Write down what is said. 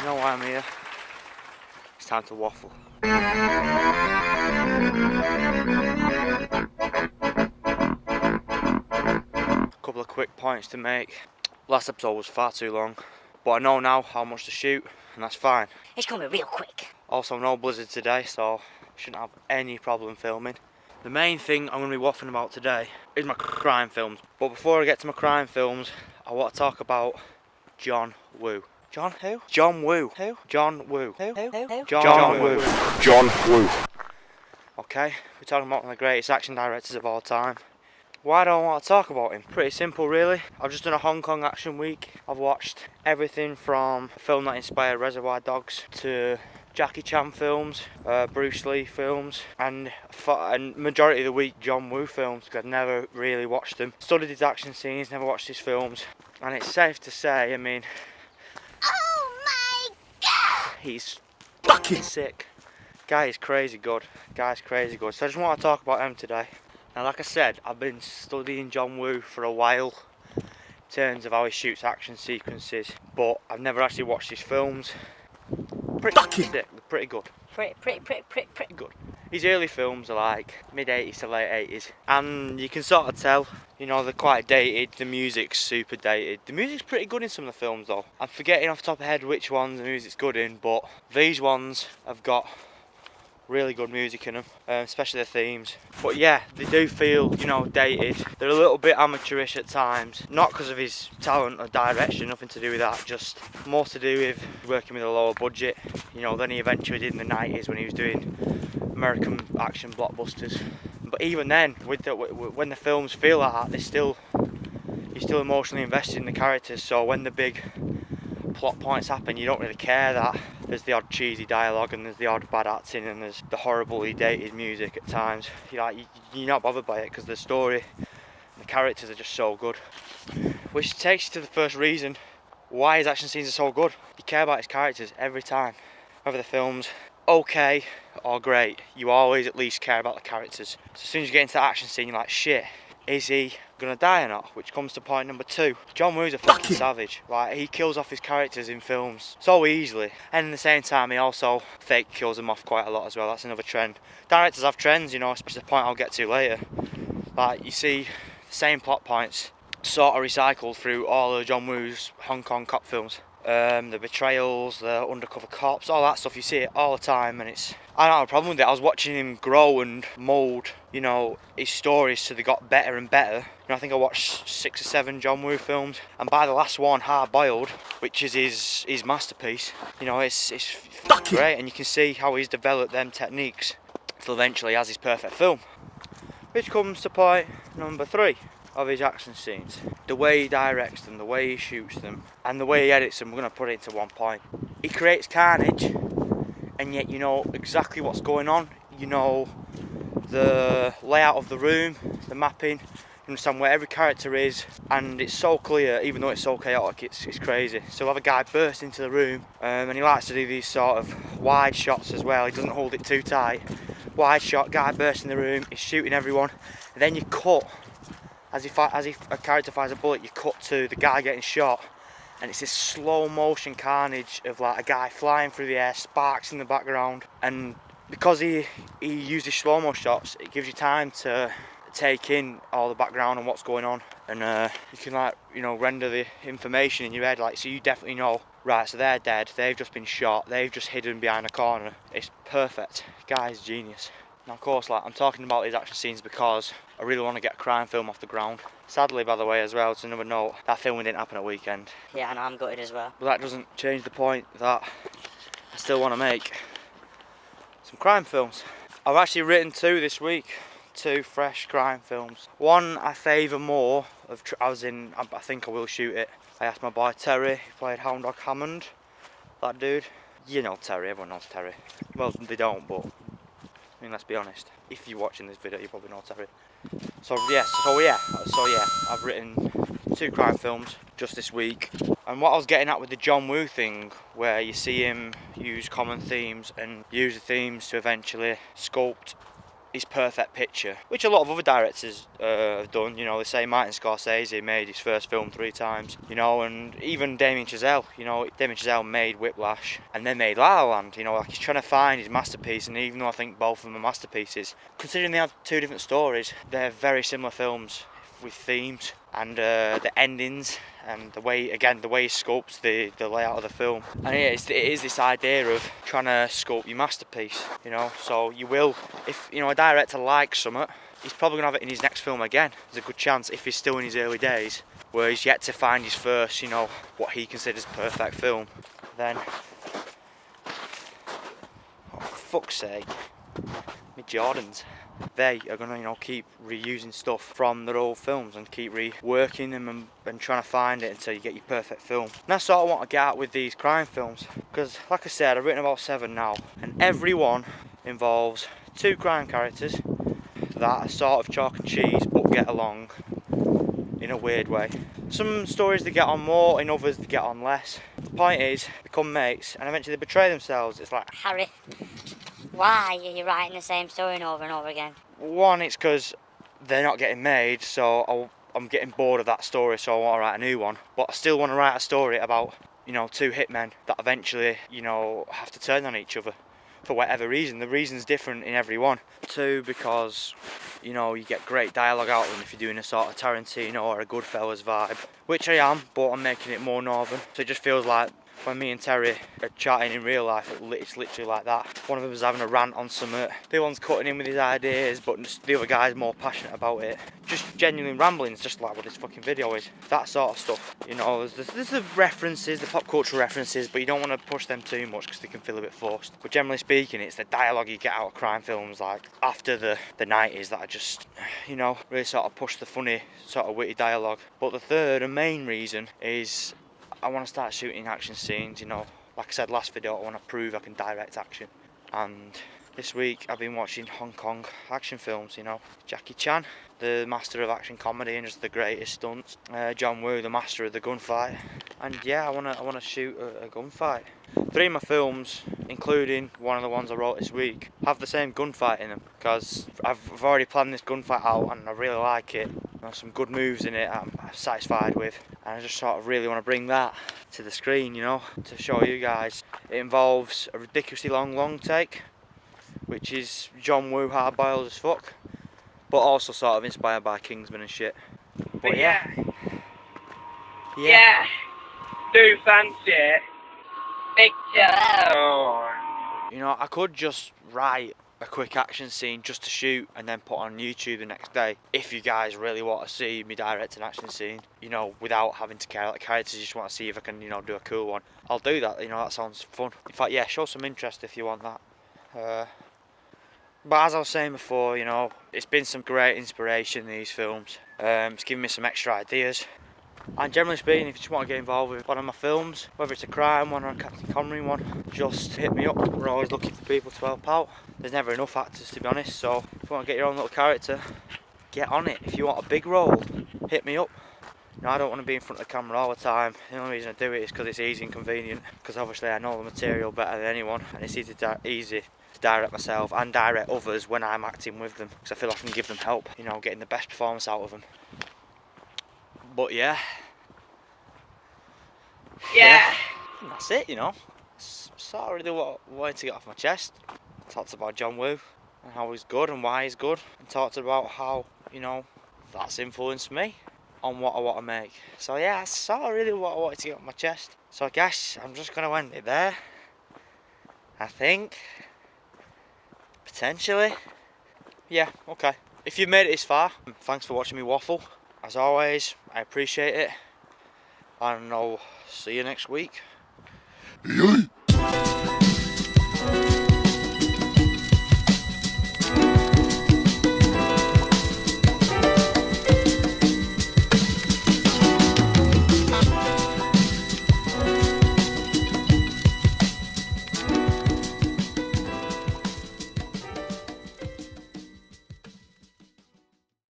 know why I'm here? It's time to waffle. A couple of quick points to make. Last episode was far too long, but I know now how much to shoot, and that's fine. It's coming real quick. Also, no blizzard today, so shouldn't have any problem filming. The main thing I'm going to be waffling about today is my crime films. But before I get to my crime films, I want to talk about John Woo. John who? John Woo. Who? John Woo. Who? John Woo. John Woo. Okay, we're talking about one of the greatest action directors of all time. Why do I want to talk about him? Pretty simple really. I've just done a Hong Kong action week. I've watched everything from a film that inspired Reservoir Dogs to Jackie Chan films, Bruce Lee films, and majority of the week John Woo films, because I've never really watched them. Studied his action scenes, never watched his films, and it's safe to say, I mean, Oh my god! he's fucking sick. Guy is crazy good. Guy's crazy good. So I just want to talk about him today. Now, like I said, I've been studying John Woo for a while in terms of how he shoots action sequences, but I've never actually watched his films. Pretty sick. They're pretty good. Pretty good. His early films are like mid-80s to late 80s, and you can sort of tell, you know, they're quite dated. The music's super dated. The music's pretty good in some of the films though. I'm forgetting off the top of my head which ones the music's good in, but these ones have got really good music in them, especially the themes. But yeah, they do feel, you know, dated. They're a little bit amateurish at times, not because of his talent or direction, nothing to do with that, just more to do with working with a lower budget, you know, than he eventually did in the 90s when he was doing American action blockbusters. But even then, when the films feel like that, you're still emotionally invested in the characters, so when the big plot points happen, you don't really care that there's the odd cheesy dialogue and there's the odd bad acting and there's the horribly dated music at times. You're not bothered by it because the story and the characters are just so good. Which takes you to the first reason why his action scenes are so good. You care about his characters every time. Whether the film's okay or great, you always at least care about the characters. So as soon as you get into the action scene, you're like, shit, is he gonna die or not? Which comes to point number 2. John Woo's a fucking savage. Like, he kills off his characters in films so easily, and at the same time he also fake kills them off quite a lot as well. That's another trend. Directors have trends, you know, especially the point I'll get to later. Like, you see the same plot points sort of recycled through all of John Woo's Hong Kong cop films. The betrayals, the undercover cops, all that stuff, you see it all the time, and I don't have a problem with it. I was watching him grow and mould, you know, his stories so they got better and better. You know, I think I watched 6 or 7 John Woo films, and by the last one, Hard Boiled, which is his masterpiece, you know, it's great, and you can see how he's developed them techniques till eventually he has his perfect film. Which comes to point number 3 of his action scenes. The way he directs them, the way he shoots them, and the way he edits them. We're going to put it into one point. He creates carnage, and yet you know exactly what's going on. You know the layout of the room, the mapping, you understand where every character is, and it's so clear, even though it's so chaotic, it's crazy. So we'll have a guy burst into the room, and he likes to do these sort of wide shots as well. He doesn't hold it too tight. Wide shot, guy bursts in the room, he's shooting everyone, and then you cut. As if a character fires a bullet, you cut to the guy getting shot, and it's this slow motion carnage of like a guy flying through the air, sparks in the background, and because he uses slow mo shots, it gives you time to take in all the background and what's going on, and you can, like, you know, render the information in your head, like, so you definitely know, right, so they're dead, they've just been shot, they've just hidden behind a corner. It's perfect. Guy's genius. Now, of course, like, I'm talking about his action scenes because I really want to get a crime film off the ground. Sadly, by the way, as well, it's another note, that filming didn't happen at weekend. Yeah, and I'm gutted as well. But that doesn't change the point that I still want to make some crime films. I've actually written 2 this week, 2 fresh crime films. One I favour more, I think I will shoot it. I asked my boy Terry, who played Hound Dog Hammond, that dude. You know Terry, everyone knows Terry. Well, they don't, but I mean, let's be honest. If you're watching this video, you probably know Terry. So yeah, I've written 2 crime films just this week. And what I was getting at with the John Woo thing, where you see him use common themes and use the themes to eventually sculpt his perfect picture, which a lot of other directors have done. You know, they say Martin Scorsese made his first film 3 times, you know, and even Damien Chazelle, you know, Damien Chazelle made Whiplash and then made La La Land, you know, like he's trying to find his masterpiece. And even though I think both of them are masterpieces, considering they have 2 different stories, they're very similar films with themes and the endings and the way he sculpts the layout of the film. And it is this idea of trying to sculpt your masterpiece, you know. So you will, if you know a director likes something, he's probably gonna have it in his next film again. There's a good chance, if he's still in his early days where he's yet to find his first, you know, what he considers perfect film, then oh, for fuck's sake, my Jordans. They are going to, you know, keep reusing stuff from their old films and keep reworking them and trying to find it until you get your perfect film. And that's what I want to get at with these crime films, because like I said, I've written about 7 now, and every one involves 2 crime characters that are sort of chalk and cheese but get along in a weird way. Some stories they get on more, in others they get on less. The point is, they become mates and eventually they betray themselves. It's like, Harry, why are you writing the same story over and over again? one, it's because they're not getting made, so I'm getting bored of that story, so I want to write a new one. But I still want to write a story about, you know, 2 hitmen that eventually, you know, have to turn on each other for whatever reason. The reason's different in every one. 2, because, you know, you get great dialogue out of them if you're doing a sort of Tarantino or a Goodfellas vibe, which I am, but I'm making it more northern. So it just feels like when me and Terry are chatting in real life, it's literally like that. One of them is having a rant on something, the other one's cutting in with his ideas, but the other guy's more passionate about it. Just genuine rambling, just like what this fucking video is. That sort of stuff, you know. There's the references, the pop culture references, but you don't want to push them too much because they can feel a bit forced. But generally speaking, it's the dialogue you get out of crime films like after the 90s that I just, you know, really sort of push the funny, sort of witty dialogue. But the third and main reason is I want to start shooting action scenes, you know. Like I said last video, I want to prove I can direct action. And this week I've been watching Hong Kong action films, you know. Jackie Chan, the master of action comedy and just the greatest stunts. John Woo, the master of the gunfight. And yeah, I want to shoot a gunfight. 3 of my films, including one of the ones I wrote this week, have the same gunfight in them, because I've already planned this gunfight out and I really like it. There's some good moves in it I'm satisfied with, and I just sort of really want to bring that to the screen, you know, to show you guys. It involves a ridiculously long take, which is John Woo hard-boiled as fuck, but also sort of inspired by Kingsman and shit. But yeah. Do fancy it. Picture. You know, I could just write a quick action scene just to shoot and then put on YouTube the next day. If you guys really want to see me direct an action scene, you know, without having to care, like characters, just want to see if I can, you know, do a cool one, I'll do that. You know, that sounds fun. In fact, yeah, show some interest if you want that. But as I was saying before, you know, it's been some great inspiration in these films. It's given me some extra ideas. And generally speaking, if you just want to get involved with one of my films, whether it's a crime one or a Captain Connery one, just hit me up. We're always looking for people to help out. There's never enough actors, to be honest, so if you want to get your own little character, get on it. If you want a big role, hit me up. You know, I don't want to be in front of the camera all the time. The only reason I do it is because it's easy and convenient, because obviously I know the material better than anyone, and it's easy to direct myself and direct others when I'm acting with them, because I feel I can give them help, you know, getting the best performance out of them. But yeah, and that's it, you know. It's sort of really what I wanted to get off my chest. I talked about John Woo and how he's good and why he's good, and talked about how, you know, that's influenced me on what I want to make. So yeah, that's sort of really what I wanted to get off my chest. So I guess I'm just going to end it there, I think. Potentially. Yeah, okay. If you've made it this far, thanks for watching me waffle. As always, I appreciate it, and I'll see you next week.